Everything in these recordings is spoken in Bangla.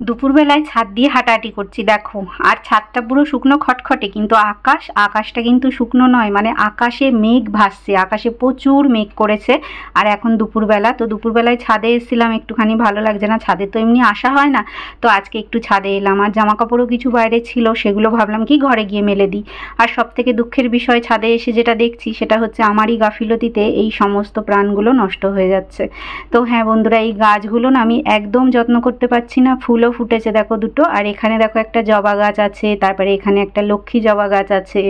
দুপুরবেলায় ছাদ দিয়ে হাঁটাহাঁটি করছি দেখো, আর ছাদটা পুরো শুকনো খটখটে, কিন্তু আকাশটা কিন্তু শুকনো নয়, মানে আকাশে মেঘ ভাসছে, আকাশে প্রচুর মেঘ করেছে। আর এখন দুপুরবেলা, তো দুপুরবেলায় ছাদে এসেছিলাম, একটুখানি ভালো লাগছে না, ছাদে তো এমনি আসা হয় না, তো আজকে একটু ছাদে এলাম। আর জামা কাপড়ও কিছু বাইরে ছিল, সেগুলো ভাবলাম কি ঘরে গিয়ে মেলে দিই। আর সব থেকে দুঃখের বিষয় ছাদে এসে যেটা দেখছি সেটা হচ্ছে আমারই গাফিলতিতে এই সমস্ত প্রাণগুলো নষ্ট হয়ে যাচ্ছে। তো হ্যাঁ বন্ধুরা, এই গাছগুলো না আমি একদম যত্ন করতে পারছি না। ফুলও ফুটেছে দেখো দুটো, আর এখানে দেখো একটা জবা গাছ আছে, তারপরে এখানে একটা লক্ষ্মী জবা গাছ আছে,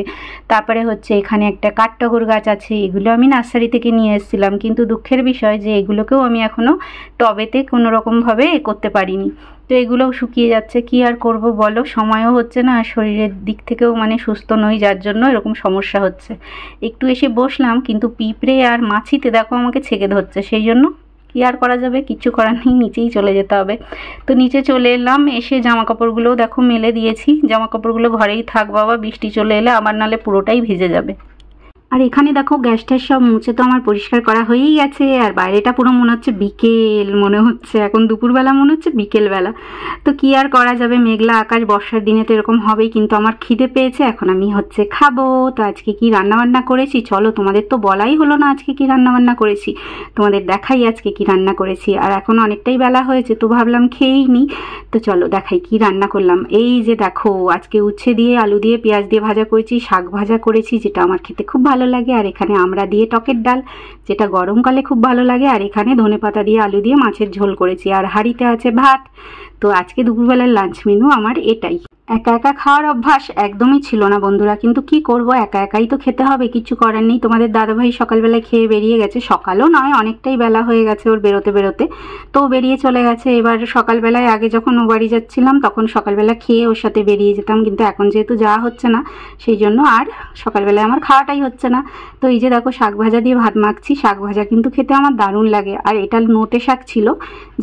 তারপরে হচ্ছে এখানে একটা কাঠটগর গাছ আছে। এগুলো আমি নার্সারি থেকে নিয়ে এসেছিলাম, কিন্তু দুঃখের বিষয় যে এগুলোকেও আমি এখনও টবেতে কোনো রকমভাবে করতে পারিনি। তো এগুলোও শুকিয়ে যাচ্ছে, কি আর করব বলো, সময়ও হচ্ছে না, আর শরীরের দিক থেকেও মানে সুস্থ নই, যার জন্য এরকম সমস্যা হচ্ছে। একটু এসে বসলাম, কিন্তু পিঁপড়ে আর মাছিতে দেখো আমাকে ছেকে ধরছে, সেই জন্য কি আর করা যাবে, কিছু করার নেই, নিচেই চলে যেতে হবে। তো নিচে চলে এলাম, এসে জামা কাপড়গুলোও দেখো মেলে দিয়েছি। জামা কাপড়গুলো ঘরেই থাক বাবা, বৃষ্টি চলে এলে আবার নালে পুরোটাই ভিজে যাবে। আর এখানে দেখো গ্যাস ট্যাস সব মুছে তো আমার পরিষ্কার করা হয়েই গেছে, আর বাইরেটা পুরো মনে হচ্ছে বিকেল, মনে হচ্ছে এখন দুপুরবেলা, মনে হচ্ছে বিকেলবেলা। তো কি আর করা যাবে, মেঘলা আকাশ, বর্ষার দিনে তো এরকম হবেই। কিন্তু আমার খিদে পেয়েছে, এখন আমি হচ্ছে খাবো। তো আজকে কি রান্নাবান্না করেছি চলো, তোমাদের তো বলাই হলো না আজকে কি রান্নাবান্না করেছি, তোমাদের দেখাই আজকে কি রান্না করেছি। আর এখন অনেকটাই বেলা হয়েছে, তো ভাবলাম খেয়েই নিই। তো চলো দেখাই কি রান্না করলাম। এই যে দেখো, আজকে উচ্ছে দিয়ে আলু দিয়ে পেঁয়াজ দিয়ে ভাজা করেছি, শাক ভাজা করেছি যেটা আমার খেতে খুব ভালো লাগে, আর এখানে আমড়া দিয়ে টকের ডাল যেটা গরমকালে খুব ভালো লাগে, আর এখানে ধনেপাতা দিয়ে আলু দিয়ে মাছের ঝোল করেছি, আর হাঁড়িতে আছে ভাত। তো আজকে দুপুরবেলার লাঞ্চ মেনু আমার এটাই। একা একা খাওয়ার অভ্যাস একদমই ছিল না বন্ধুরা, কিন্তু কি করব, একা একাই তো খেতে হবে, কিছু করার নেই। তোমাদের দাদাভাই সকালবেলায় খেয়ে বেরিয়ে গেছে, সকালও নয় অনেকটাই বেলা হয়ে গেছে ওর বেরোতে বেরোতে, তো বেরিয়ে চলে গেছে। এবার সকালবেলায় আগে যখন ও বাড়ি যাচ্ছিলাম তখন সকালবেলা খেয়ে ওর সাথে বেরিয়ে যেতাম, কিন্তু এখন যেহেতু যাওয়া হচ্ছে না সেই জন্য আর সকালবেলায় আমার খাওয়াটাই হচ্ছে না। তো এই যে দেখো শাক ভাজা দিয়ে ভাত মাখছি, শাক ভাজা কিন্তু খেতে আমার দারুণ লাগে। আর এটা নোটে শাক ছিল,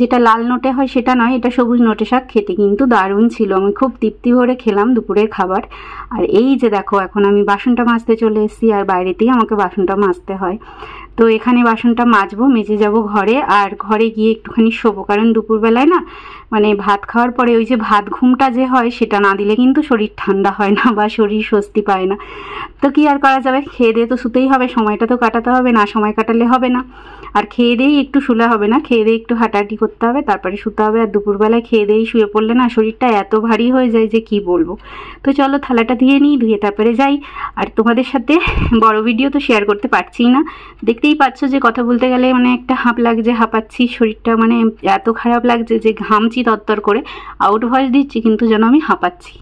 যেটা লাল নোটে হয় সেটা নয়, এটা সবুজ নোটে শাক, খেতে কিন্তু দারুণ ছিল, আমি খুব তৃপ্তি ভরে খেলাম দুপুরের খাবার। আর এই যে দেখো এখন আমি বাসনটা মাজতে চলে এসেছি, আর বাইরেতেই আমাকে বাসনটা মাজতে হয়। তো এখানে বাসনটা মাজবো, মেজে যাব ঘরে, আর ঘরে গিয়ে একটুখানি শোবো, কারণ দুপুরবেলায় না মানে ভাত খাওয়ার পরে ওই যে ভাত ঘুমটা যে হয় সেটা না দিলে কিন্তু শরীর ঠান্ডা হয় না বা শরীর স্বস্তি পায় না। তো কি আর করা যাবে, খেয়ে দিয়ে তো শুতেই হবে, সময়টা তো কাটাতে হবে, না সময় কাটালে হবে না। আর খেয়ে দিয়েই একটু শুলে হবে না, খেয়ে দিয়ে একটু হাঁটাহাঁটি করতে হবে, তারপরে শুতে হবে। আর দুপুরবেলায় খেয়ে দিয়েই শুয়ে পড়লে না শরীরটা এত ভারী হয়ে যায় যে কি বলবো। তো চলো থালাটা ধুয়ে নিই, ধুয়ে তারপরে যাই। আর তোমাদের সাথে বড় ভিডিও তো শেয়ার করতে পারছি না, দেখতেই পাচ্ছ যে কথা বলতে গেলে মানে একটা হাঁপ লাগছে, হাঁপাচ্ছি, শরীরটা মানে এত খারাপ লাগছে যে ঘামছি তরতর করে, আউট ভয়েস দিচ্ছি কিন্তু যেন আমি হাঁপাচ্ছি।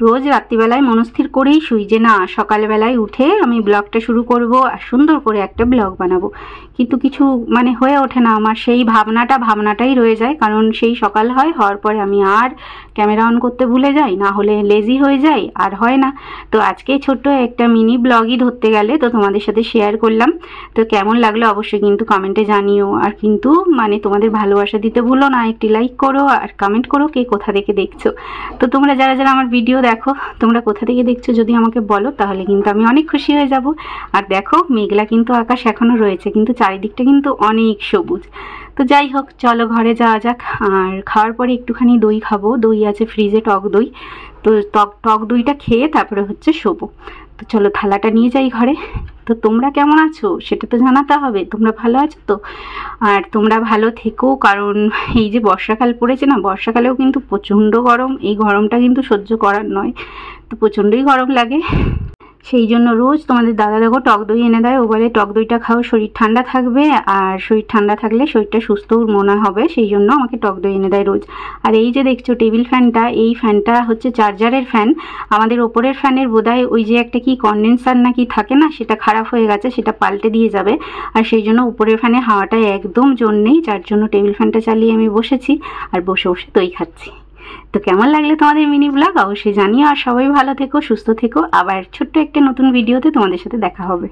রোজ রাত্রিবেলায় মনস্থির করেই শুই যে না সকালবেলায় উঠে আমি ব্লগটা শুরু করব আর সুন্দর করে একটা ব্লগ বানাবো, কিন্তু কিছু মানে হয়ে ওঠে না আমার, সেই ভাবনাটাই রয়ে যায়, কারণ সেই সকাল হওয়ার পরে আমি আর ক্যামেরা অন করতে ভুলে যাই, না হলে লেজি হয়ে যাই, আর হয় না। তো আজকে ছোট্ট একটা মিনি ব্লগই ধরতে গেলে তো তোমাদের সাথে শেয়ার করলাম। তো কেমন লাগলো অবশ্যই কিন্তু কমেন্টে জানিও, আর কিন্তু মানে তোমাদের ভালোবাসা দিতে ভুলো না, একটি লাইক করো আর কমেন্ট করো কে কোথা থেকে দেখছো। তো তোমরা যারা যারা আমার ভিডিও দেখো তোমরা কোথা থেকে দেখছো যদি আমাকে বলো তাহলে কিন্তু আমি অনেক খুশি হয়ে যাব। আর দেখো মেঘলা কিন্তু আকাশ এখনো রয়েছে, কিন্তু চারিদিকটা কিন্তু অনেক সবুজ। তো যাই হোক চলো ঘরে যাওয়া যাক, আর খাওয়ার পরে একটুখানি দই খাবো, দই আছে ফ্রিজে, টক দই। তো টক দইটা খেয়ে তারপরে হচ্ছে শোবো। তো চলো থালাটা নিয়ে যাই ঘরে। তো তোমরা কেমন আছো সেটা তো জানাতে হবে, তোমরা ভালো আছো তো? আর তোমরা ভালো থেকো, কারণ এই যে বর্ষাকাল পড়েছে না, বর্ষাকালেও কিন্তু প্রচণ্ড গরম, এই গরমটা কিন্তু সহ্য করার নয়, তো প্রচণ্ডই গরম লাগে। সেই জন্য রোজ তোমাদের দাদা দেখো টক দই এনে দেয়, ও বলে টক দইটা খাও শরীর ঠান্ডা থাকবে, আর শরীর ঠান্ডা থাকলে শরীরটা সুস্থ মনে হবে, সেই জন্য আমাকে টক দই এনে দেয় রোজ। আর এই যে দেখছো টেবিল ফ্যানটা, এই ফ্যানটা হচ্ছে চার্জারের ফ্যান, আমাদের ওপরের ফ্যানের বোধহয় ওই যে একটা কি কন্ডেন্সার নাকি থাকে না, সেটা খারাপ হয়ে গেছে, সেটা পাল্টে দিয়ে যাবে, আর সেই জন্য উপরের ফ্যানে হাওয়াটা একদম জোর নেই, যার জন্য টেবিল ফ্যানটা চালিয়ে আমি বসেছি আর বসে বসে দই খাচ্ছি। তো কেমন লাগলে তোমাদের মিনি ব্লগ অবশ্যই জানিও, আর সবাই ভালো থেকো, সুস্থ থেকো, আবার ছোট্ট একটা নতুন ভিডিওতে তোমাদের সাথে দেখা হবে।